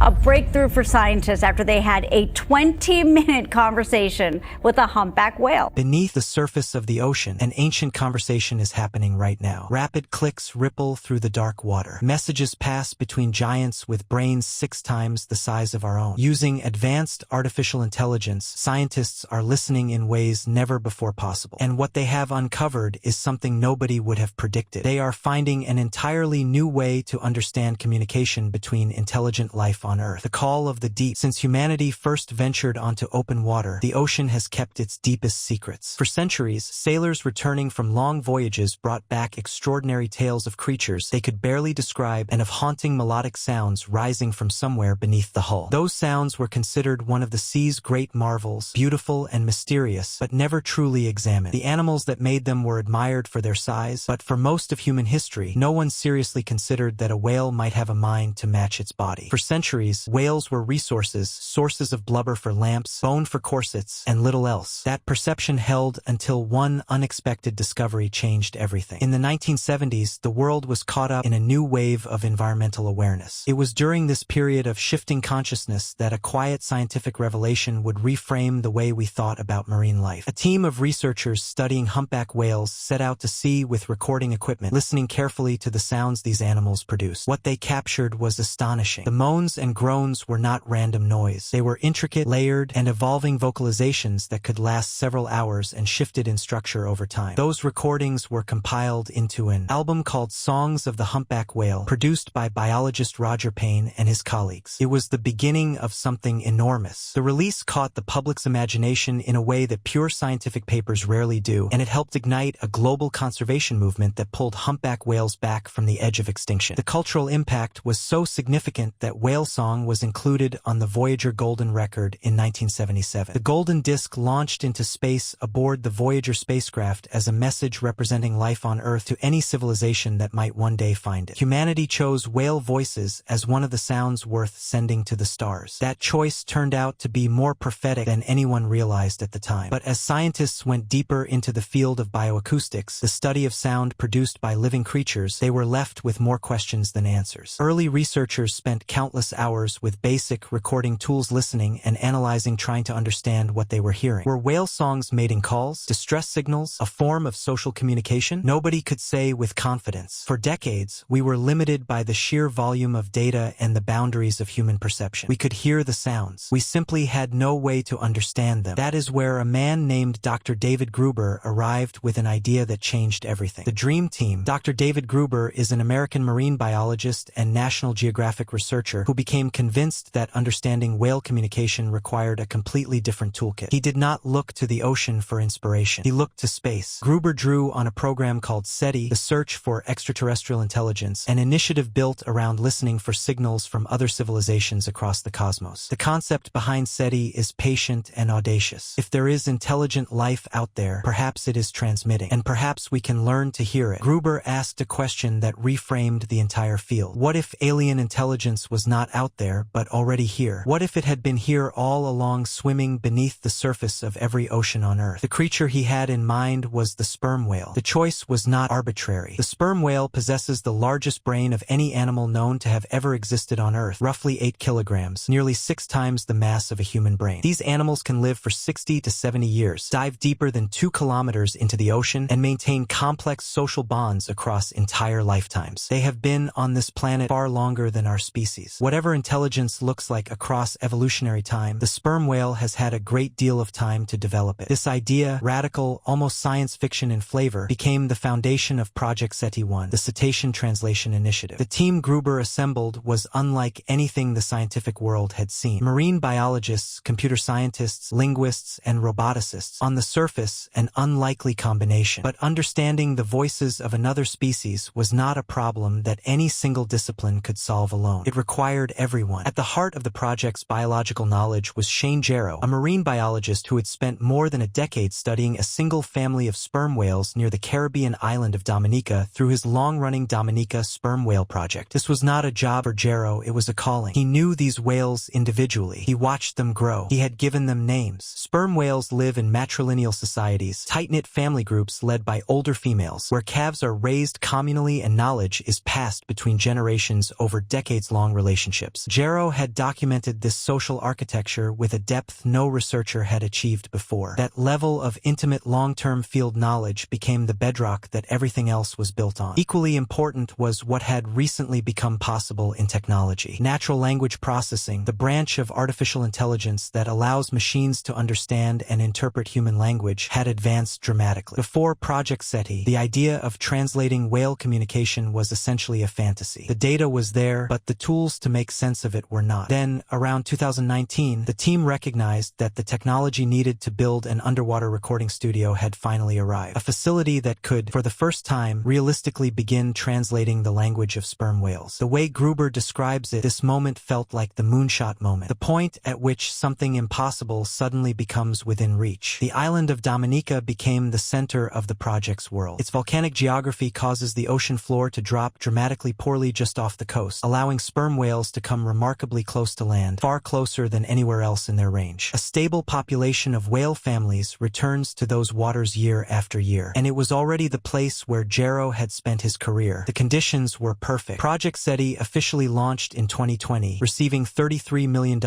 A breakthrough for scientists after they had a 20-minute conversation with a humpback whale. Beneath the surface of the ocean, an ancient conversation is happening right now. Rapid clicks ripple through the dark water. Messages pass between giants with brains 6 times the size of our own. Using advanced artificial intelligence, scientists are listening in ways never before possible. And what they have uncovered is something nobody would have predicted. They are finding an entirely new way to understand communication between intelligent life on Earth. The call of the deep. Since humanity first ventured onto open water, the ocean has kept its deepest secrets. For centuries, sailors returning from long voyages brought back extraordinary tales of creatures they could barely describe and of haunting melodic sounds rising from somewhere beneath the hull. Those sounds were considered one of the sea's great marvels, beautiful and mysterious, but never truly examined. The animals that made them were admired for their size, but for most of human history, no one seriously considered that a whale might have a mind to match its body. For centuries, whales were resources, sources of blubber for lamps, bone for corsets, and little else. That perception held until one unexpected discovery changed everything. In the 1970s, the world was caught up in a new wave of environmental awareness. It was during this period of shifting consciousness that a quiet scientific revelation would reframe the way we thought about marine life. A team of researchers studying humpback whales set out to sea with recording equipment, listening carefully to the sounds these animals produced. What they captured was astonishing. The moans and groans were not random noise. They were intricate, layered, and evolving vocalizations that could last several hours and shifted in structure over time. Those recordings were compiled into an album called Songs of the Humpback Whale, produced by biologist Roger Payne and his colleagues. It was the beginning of something enormous. The release caught the public's imagination in a way that pure scientific papers rarely do, and it helped ignite a global conservation movement that pulled humpback whales back from the edge of extinction. The cultural impact was so significant that whale song was included on the Voyager Golden Record in 1977. The Golden Disc launched into space aboard the Voyager spacecraft as a message representing life on Earth to any civilization that might one day find it. Humanity chose whale voices as one of the sounds worth sending to the stars. That choice turned out to be more prophetic than anyone realized at the time. But as scientists went deeper into the field of bioacoustics, the study of sound produced by living creatures, they were left with more questions than answers. Early researchers spent countless hours with basic recording tools listening and analyzing, trying to understand what they were hearing. Were whale songs made in calls, distress signals, a form of social communication? Nobody could say with confidence. For decades, we were limited by the sheer volume of data and the boundaries of human perception. We could hear the sounds. We simply had no way to understand them. That is where a man named Dr. David Gruber arrived with an idea that changed everything. The Dream Team. Dr. David Gruber is an American marine biologist and National Geographic researcher who became convinced that understanding whale communication required a completely different toolkit. He did not look to the ocean for inspiration. He looked to space. Gruber drew on a program called SETI, the Search for Extraterrestrial Intelligence, an initiative built around listening for signals from other civilizations across the cosmos. The concept behind SETI is patient and audacious. If there is intelligent life out there, perhaps it is transmitting, and perhaps we can learn to hear it. Gruber asked a question that reframed the entire field. What if alien intelligence was not out there, but already here? What if it had been here all along, swimming beneath the surface of every ocean on Earth? The creature he had in mind was the sperm whale. The choice was not arbitrary. The sperm whale possesses the largest brain of any animal known to have ever existed on Earth, roughly 8 kilograms, nearly 6 times the mass of a human brain. These animals can live for 60 to 70 years, dive deeper than 2 kilometers into the ocean, and maintain complex social bonds across entire lifetimes. They have been on this planet far longer than our species. Whatever intelligence looks like across evolutionary time, the sperm whale has had a great deal of time to develop it. This idea, radical, almost science fiction in flavor, became the foundation of Project SETI-1, the Cetacean Translation Initiative. The team Gruber assembled was unlike anything the scientific world had seen. Marine biologists, computer scientists, linguists, and roboticists. On the surface, an unlikely combination. But understanding the voices of another species was not a problem that any single discipline could solve alone. It required everyone. At the heart of the project's biological knowledge was Shane Jarrow, a marine biologist who had spent more than a decade studying a single family of sperm whales near the Caribbean island of Dominica through his long-running Dominica Sperm Whale Project. This was not a job for Jarrow, it was a calling. He knew these whales individually. He watched them grow. He had given them names. Sperm whales live in matrilineal societies, tight-knit family groups led by older females, where calves are raised communally and knowledge is passed between generations over decades-long relationships. relationships. Jarrow had documented this social architecture with a depth no researcher had achieved before. That level of intimate long-term field knowledge became the bedrock that everything else was built on. Equally important was what had recently become possible in technology. Natural language processing, the branch of artificial intelligence that allows machines to understand and interpret human language, had advanced dramatically. Before Project SETI, the idea of translating whale communication was essentially a fantasy. The data was there, but the tools to make sense of it were not. Then, around 2019, the team recognized that the technology needed to build an underwater recording studio had finally arrived. A facility that could, for the first time, realistically begin translating the language of sperm whales. The way Gruber describes it, this moment felt like the moonshot moment, the point at which something impossible suddenly becomes within reach. The island of Dominica became the center of the project's world. Its volcanic geography causes the ocean floor to drop dramatically poorly just off the coast, allowing sperm whales to come remarkably close to land, far closer than anywhere else in their range. A stable population of whale families returns to those waters year after year, and it was already the place where Jarrow had spent his career. The conditions were perfect. Project SETI officially launched in 2020, receiving $33 million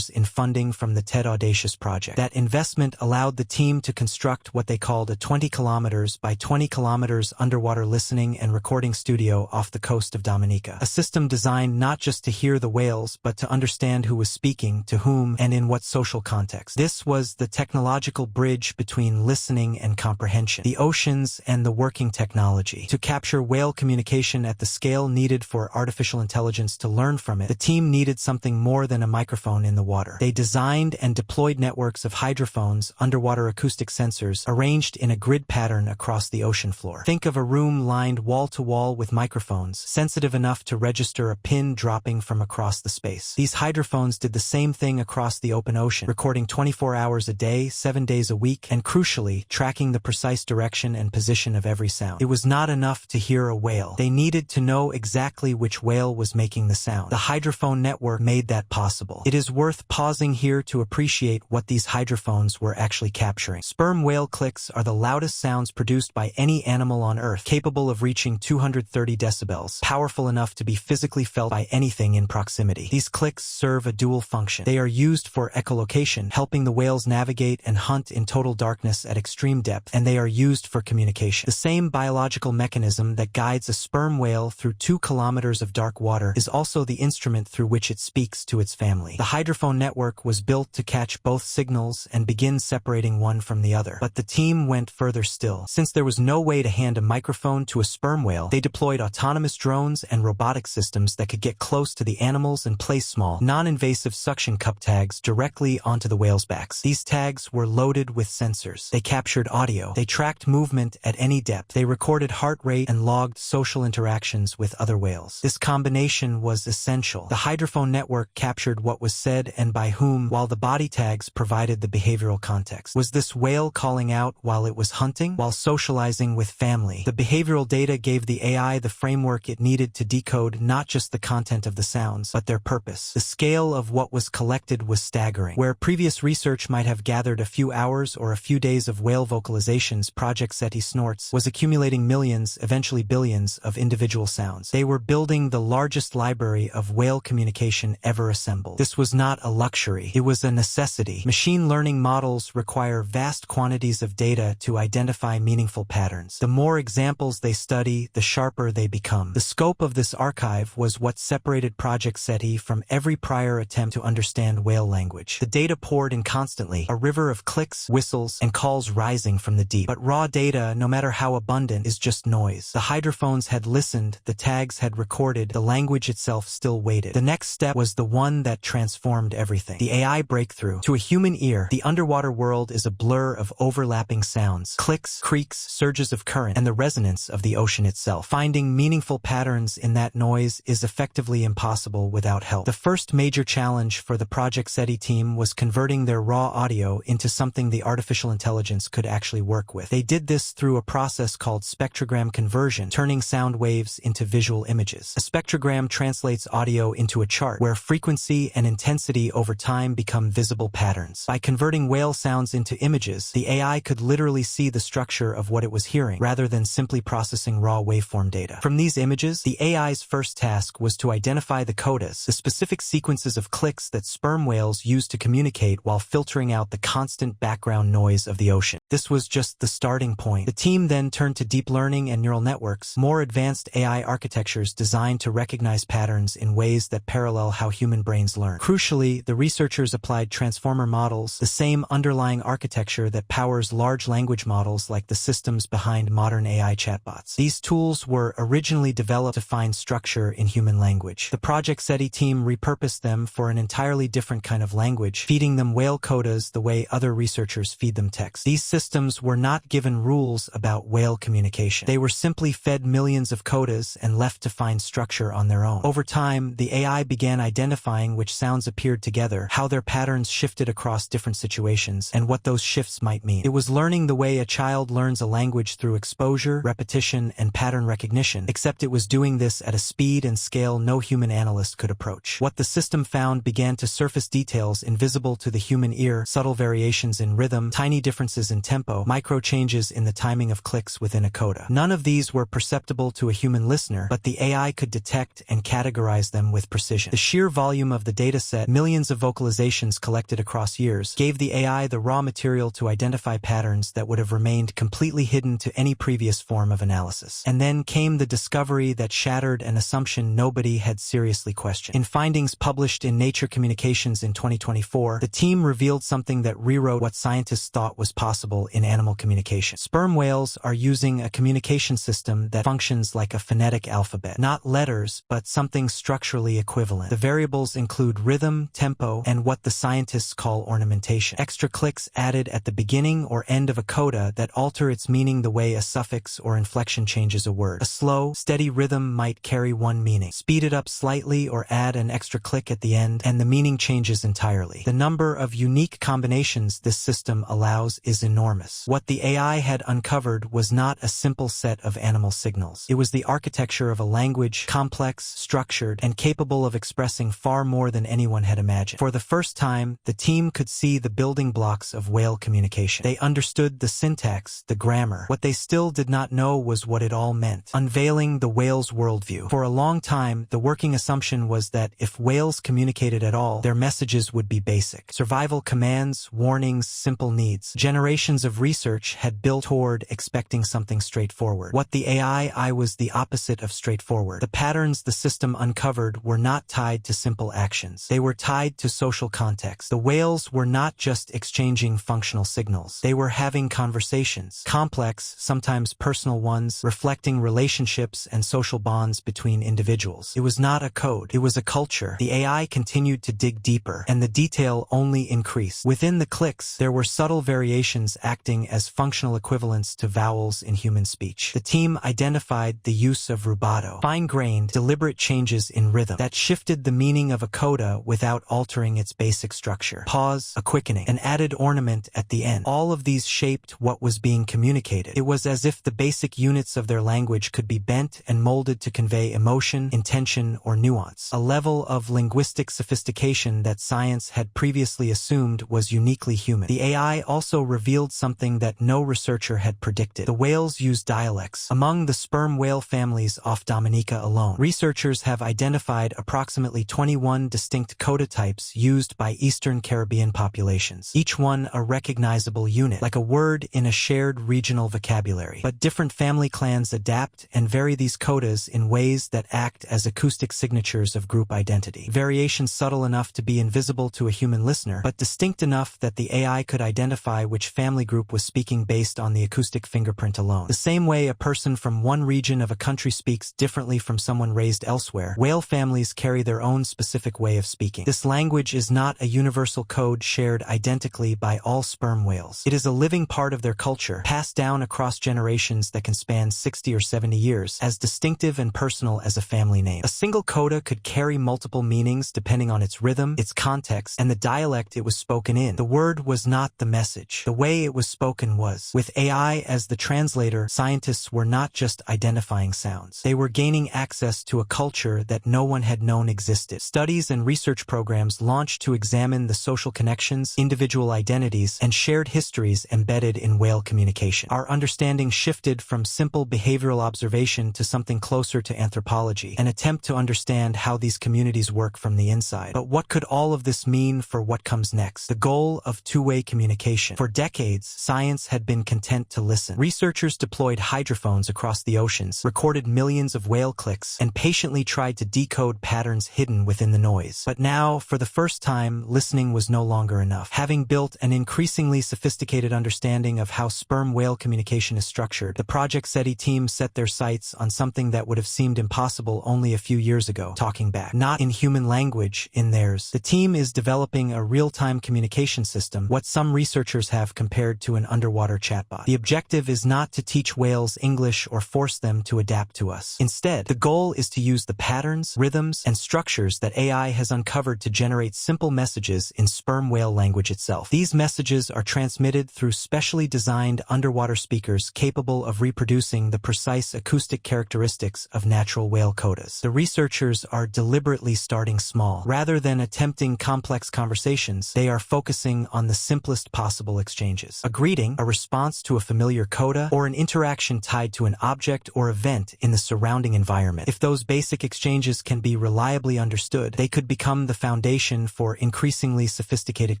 in funding from the TED Audacious project. That investment allowed the team to construct what they called a 20 kilometers by 20 kilometers underwater listening and recording studio off the coast of Dominica. A system designed not just to hear the whales, but to understand who was speaking, to whom, and in what social context. This was the technological bridge between listening and comprehension, the oceans and the working technology. To capture whale communication at the scale needed for artificial intelligence to learn from it, the team needed something more than a microphone in the water. They designed and deployed networks of hydrophones, underwater acoustic sensors, arranged in a grid pattern across the ocean floor. Think of a room lined wall-to-wall with microphones, sensitive enough to register a pin dropping from across the space. These hydrophones did the same thing across the open ocean, recording 24 hours a day, 7 days a week, and crucially, tracking the precise direction and position of every sound. It was not enough to hear a whale. They needed to know exactly which whale was making the sound. The hydrophone network made that possible. It is worth pausing here to appreciate what these hydrophones were actually capturing. Sperm whale clicks are the loudest sounds produced by any animal on Earth, capable of reaching 230 decibels, powerful enough to be physically felt by anything in proximity. These clicks serve a dual function. They are used for echolocation, helping the whales navigate and hunt in total darkness at extreme depth, and they are used for communication. The same biological mechanism that guides a sperm whale through 2 kilometers of dark water is also the instrument through which it speaks to its family. The hydrophone network was built to catch both signals and begin separating one from the other. But the team went further still. Since there was no way to hand a microphone to a sperm whale, they deployed autonomous drones and robotic systems that could get close to the animals and place small, non-invasive suction cup tags directly onto the whales' backs. These tags were loaded with sensors. They captured audio. They tracked movement at any depth. They recorded heart rate and logged social interactions with other whales. This combination was essential. The hydrophone network captured what was said and by whom, while the body tags provided the behavioral context. Was this whale calling out while it was hunting, while socializing with family? The behavioral data gave the AI the framework it needed to decode not just the content of the sounds, but their purpose. The scale of what was collected was staggering. Where previous research might have gathered a few hours or a few days of whale vocalizations, Project SETI Snorts was accumulating millions, eventually billions, of individual sounds. They were building the largest library of whale communication ever assembled. This was not a luxury. It was a necessity. Machine learning models require vast quantities of data to identify meaningful patterns. The more examples they study, the sharper they become. The scope of this archive was what separated Project SETI from every prior attempt to understand whale language. The data poured in constantly, a river of clicks, whistles, and calls rising from the deep. But raw data, no matter how abundant, is just noise. The hydrophones had listened, the tags had recorded, the language itself still waited. The next step was the one that transformed everything. The AI breakthrough. To a human ear, the underwater world is a blur of overlapping sounds, clicks, creaks, surges of current, and the resonance of the ocean itself. Finding meaningful patterns in that noise is effectively impossible without help. The first major challenge for the Project SETI team was converting their raw audio into something the artificial intelligence could actually work with. They did this through a process called spectrogram conversion, turning sound waves into visual images. A spectrogram translates audio into a chart where frequency and intensity over time become visible patterns. By converting whale sounds into images, the AI could literally see the structure of what it was hearing, rather than simply processing raw waveform data. From these images, the AI's first task was to identify the codec codas, the specific sequences of clicks that sperm whales use to communicate while filtering out the constant background noise of the ocean. This was just the starting point. The team then turned to deep learning and neural networks, more advanced AI architectures designed to recognize patterns in ways that parallel how human brains learn. Crucially, the researchers applied transformer models, the same underlying architecture that powers large language models like the systems behind modern AI chatbots. These tools were originally developed to find structure in human language. The Project SETI team repurposed them for an entirely different kind of language, feeding them whale codas the way other researchers feed them text. These systems were not given rules about whale communication. They were simply fed millions of codas and left to find structure on their own. Over time, the AI began identifying which sounds appeared together, how their patterns shifted across different situations, and what those shifts might mean. It was learning the way a child learns a language through exposure, repetition, and pattern recognition, except it was doing this at a speed and scale no human analyst could approach. What the system found began to surface details invisible to the human ear, subtle variations in rhythm, tiny differences in tempo, micro changes in the timing of clicks within a coda. None of these were perceptible to a human listener, but the AI could detect and categorize them with precision. The sheer volume of the dataset, millions of vocalizations collected across years, gave the AI the raw material to identify patterns that would have remained completely hidden to any previous form of analysis. And then came the discovery that shattered an assumption nobody had seriously questioned. In findings published in Nature Communications in 2024, the team revealed something that rewrote what scientists thought was possible in animal communication. Sperm whales are using a communication system that functions like a phonetic alphabet. Not letters, but something structurally equivalent. The variables include rhythm, tempo, and what the scientists call ornamentation. Extra clicks added at the beginning or end of a coda that alter its meaning the way a suffix or inflection changes a word. A slow, steady rhythm might carry one meaning. Speed it up slightly or add an extra click at the end, and the meaning changes entirely. The number of unique combinations this system allows is enormous. What the AI had uncovered was not a simple set of animal signals. It was the architecture of a language, complex, structured, and capable of expressing far more than anyone had imagined. For the first time, the team could see the building blocks of whale communication. They understood the syntax, the grammar. What they still did not know was what it all meant. Unveiling the whale's worldview. For a long time, the working assumption was that if whales communicated at all, their messages would be basic. Survival commands, warnings, simple needs. Generations of research had built toward expecting something straightforward. What the AI was the opposite of straightforward. The patterns the system uncovered were not tied to simple actions. They were tied to social context. The whales were not just exchanging functional signals. They were having conversations. Complex, sometimes personal ones, reflecting relationships and social bonds between individuals. It was not a code. It was a culture. The AI continued to dig deeper, and the detail only increased. Within the clicks, there were subtle variations acting as functional equivalents to vowels in human speech. The team identified the use of rubato, fine-grained, deliberate changes in rhythm that shifted the meaning of a coda without altering its basic structure. Pause, a quickening, an added ornament at the end. All of these shaped what was being communicated. It was as if the basic units of their language could be bent and molded to convey emotion, intention, or nuance. A level of linguistic sophistication that science had previously assumed was uniquely human. The AI also revealed something that no researcher had predicted. The whales use dialects. Among the sperm whale families off Dominica alone, researchers have identified approximately 21 distinct coda types used by Eastern Caribbean populations, each one a recognizable unit, like a word in a shared regional vocabulary. But different family clans adapt and vary these codas in ways that act as acoustic signatures of group identity. Variations subtle enough to be invisible to a human listener, but distinct enough that the AI could identify which family group was speaking based on the acoustic fingerprint alone. The same way a person from one region of a country speaks differently from someone raised elsewhere, whale families carry their own specific way of speaking. This language is not a universal code shared identically by all sperm whales. It is a living part of their culture, passed down across generations that can span 60 or 70 years, as distinctive and personal as a family name. A single coda could carry multiple meanings depending on its rhythm, its context, and the dialect it was spoken in. The word was not the message. The way it it was spoken was. With AI as the translator, scientists were not just identifying sounds. They were gaining access to a culture that no one had known existed. Studies and research programs launched to examine the social connections, individual identities, and shared histories embedded in whale communication. Our understanding shifted from simple behavioral observation to something closer to anthropology, an attempt to understand how these communities work from the inside. But what could all of this mean for what comes next? The goal of two-way communication. For decades, science had been content to listen. Researchers deployed hydrophones across the oceans, recorded millions of whale clicks, and patiently tried to decode patterns hidden within the noise. But now, for the first time, listening was no longer enough. Having built an increasingly sophisticated understanding of how sperm whale communication is structured, the Project SETI team set their sights on something that would have seemed impossible only a few years ago: talking back. Not in human language, in theirs. The team is developing a real-time communication system, what some researchers have compared to an underwater chatbot. The objective is not to teach whales English or force them to adapt to us. Instead, the goal is to use the patterns, rhythms, and structures that AI has uncovered to generate simple messages in sperm whale language itself. These messages are transmitted through specially designed underwater speakers capable of reproducing the precise acoustic characteristics of natural whale codas. The researchers are deliberately starting small. Rather than attempting complex conversations, they are focusing on the simplest possible exchanges. A greeting, a response to a familiar coda, or an interaction tied to an object or event in the surrounding environment. If those basic exchanges can be reliably understood, they could become the foundation for increasingly sophisticated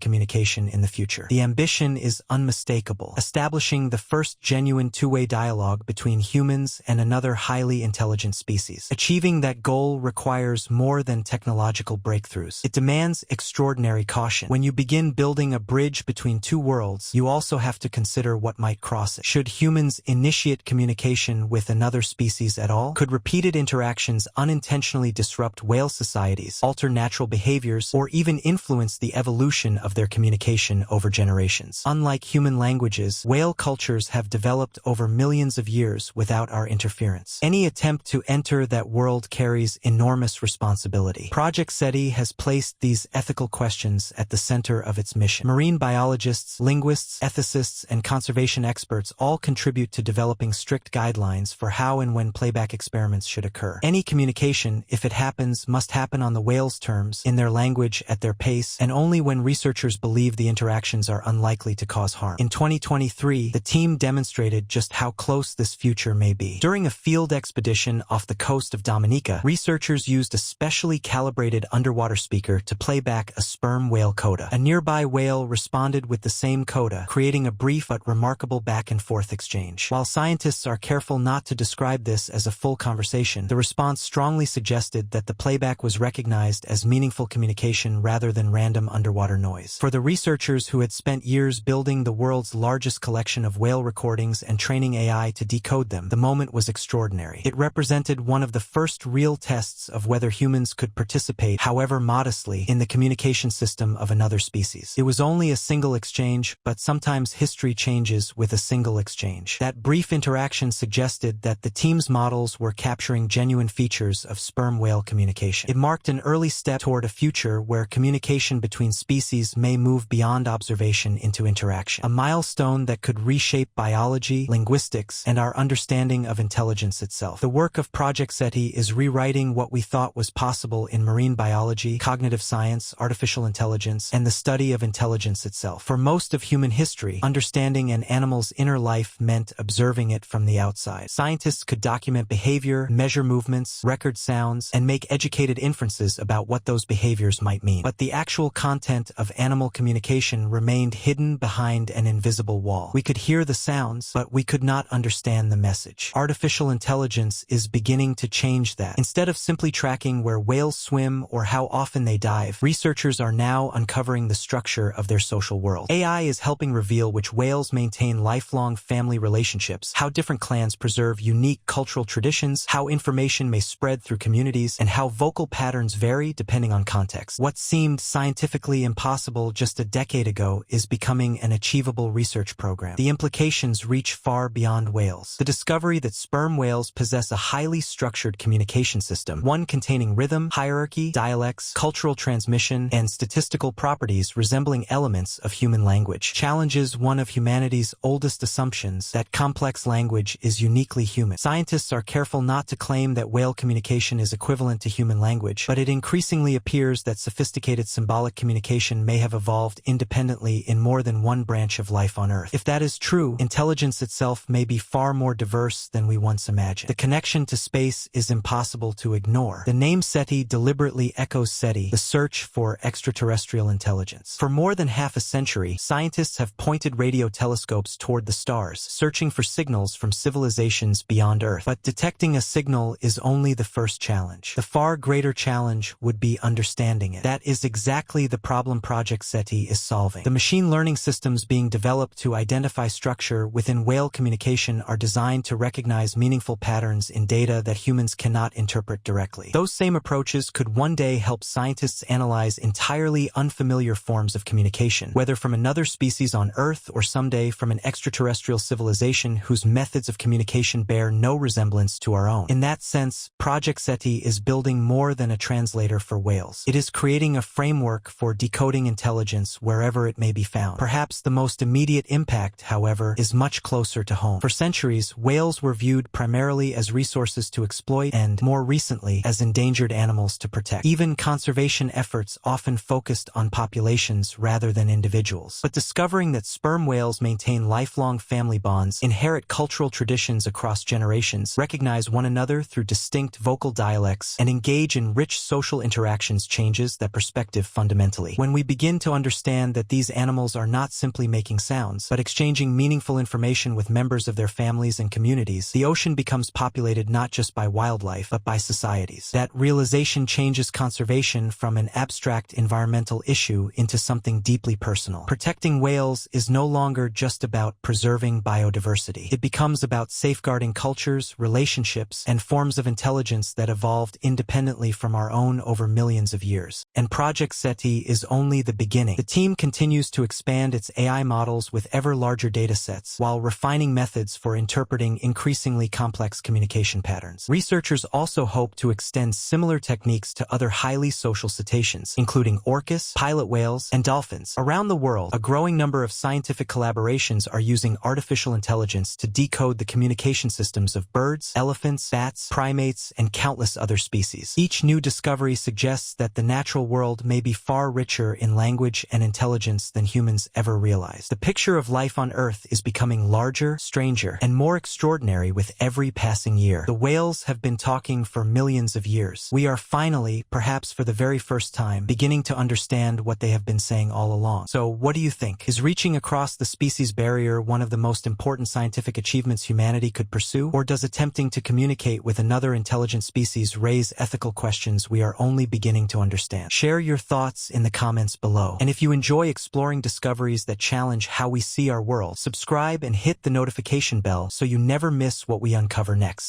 communication in the future. The ambition is unmistakable: establishing the first genuine two-way dialogue between humans and another highly intelligent species. Achieving that goal requires more than technological breakthroughs. It demands extraordinary caution. When you begin building a bridge between two worlds, you also have to consider what might cross it. Should humans initiate communication with another species at all? Could repeated interactions unintentionally disrupt whale societies, alter natural behaviors, or even influence the evolution of their communication over generations? Unlike human languages, whale cultures have developed over millions of years without our interference. Any attempt to enter that world carries enormous responsibility. Project SETI has placed these ethical questions at the center of its mission. Marine biologists, linguists, ethicists, and conservation experts all contribute to developing strict guidelines for how and when playback experiments should occur. Any communication, if it happens, must happen on the whale's terms, in their language, at their pace, and only when researchers believe the interactions are unlikely to cause harm. In 2023, the team demonstrated just how close this future may be. During a field expedition off the coast of Dominica, researchers used a specially calibrated underwater speaker to play back a sperm whale coda. A nearby whale responded with the same coda, creating a brief but remarkable back-and-forth exchange. While scientists are careful not to describe this as a full conversation, the response strongly suggested that the playback was recognized as meaningful communication rather than random underwater noise. For the researchers who had spent years building the world's largest collection of whale recordings and training AI to decode them, the moment was extraordinary. It represented one of the first real tests of whether humans could participate, however modestly, in the communication system of another species. It was only a single exchange, but sometimes history changes with a single exchange. That brief interaction suggested that the team's models were capturing genuine features of sperm whale communication. It marked an early step toward a future where communication between species may move beyond observation into interaction, a milestone that could reshape biology, linguistics, and our understanding of intelligence itself. The work of Project SETI is rewriting what we thought was possible in marine biology, cognitive science, artificial intelligence, and the study of intelligence itself. For most of human history, understanding an animal's inner life meant observing it from the outside. Scientists could document behavior, measure movements, record sounds, and make educated inferences about what those behaviors might mean. But the actual content of animal communication remained hidden behind an invisible wall. We could hear the sounds, but we could not understand the message. Artificial intelligence is beginning to change that. Instead of simply tracking where whales swim or how often they dive, researchers are now uncovering the structure of their social world. AI is helping reveal which whales maintain lifelong family relationships, how different clans preserve unique cultural traditions, how information may spread through communities, and how vocal patterns vary depending on context. What seemed scientifically impossible just a decade ago is becoming an achievable research program. The implications reach far beyond whales. The discovery that sperm whales possess a highly structured communication system, one containing rhythm, hierarchy, dialects, cultural transmission, and statistical properties resembling elements of human language, challenges challenges one of humanity's oldest assumptions, that complex language is uniquely human. Scientists are careful not to claim that whale communication is equivalent to human language, but it increasingly appears that sophisticated symbolic communication may have evolved independently in more than one branch of life on Earth. If that is true, intelligence itself may be far more diverse than we once imagined. The connection to space is impossible to ignore. The name SETI deliberately echoes SETI, the search for extraterrestrial intelligence. For more than half a century, scientists have pointed radio telescopes toward the stars, searching for signals from civilizations beyond Earth. But detecting a signal is only the first challenge. The far greater challenge would be understanding it. That is exactly the problem Project SETI is solving. The machine learning systems being developed to identify structure within whale communication are designed to recognize meaningful patterns in data that humans cannot interpret directly. Those same approaches could one day help scientists analyze entirely unfamiliar forms of communication, whether from another species on Earth or someday from an extraterrestrial civilization whose methods of communication bear no resemblance to our own. In that sense, Project SETI is building more than a translator for whales. It is creating a framework for decoding intelligence wherever it may be found. Perhaps the most immediate impact, however, is much closer to home. For centuries, whales were viewed primarily as resources to exploit and, more recently, as endangered animals to protect. Even conservation efforts often focused on populations rather than individuals. But discovering that sperm whales maintain lifelong family bonds, inherit cultural traditions across generations, recognize one another through distinct vocal dialects, and engage in rich social interactions changes that perspective fundamentally. When we begin to understand that these animals are not simply making sounds, but exchanging meaningful information with members of their families and communities, the ocean becomes populated not just by wildlife, but by societies. That realization changes conservation from an abstract environmental issue into something deeply personal. Protecting whales is no longer just about preserving biodiversity. It becomes about safeguarding cultures, relationships, and forms of intelligence that evolved independently from our own over millions of years. And Project SETI is only the beginning. The team continues to expand its AI models with ever larger datasets, while refining methods for interpreting increasingly complex communication patterns. Researchers also hope to extend similar techniques to other highly social cetaceans, including orcas, pilot whales, and dolphins. Around the world, a growing number of scientific collaborations are using artificial intelligence to decode the communication systems of birds, elephants, bats, primates, and countless other species. Each new discovery suggests that the natural world may be far richer in language and intelligence than humans ever realized. The picture of life on Earth is becoming larger, stranger, and more extraordinary with every passing year. The whales have been talking for millions of years. We are finally, perhaps for the very first time, beginning to understand what they have been saying all along. So what do you think? Is reaching across the species barrier one of the most important scientific achievements humanity could pursue? Or does attempting to communicate with another intelligent species raise ethical questions we are only beginning to understand? Share your thoughts in the comments below. And if you enjoy exploring discoveries that challenge how we see our world, subscribe and hit the notification bell so you never miss what we uncover next.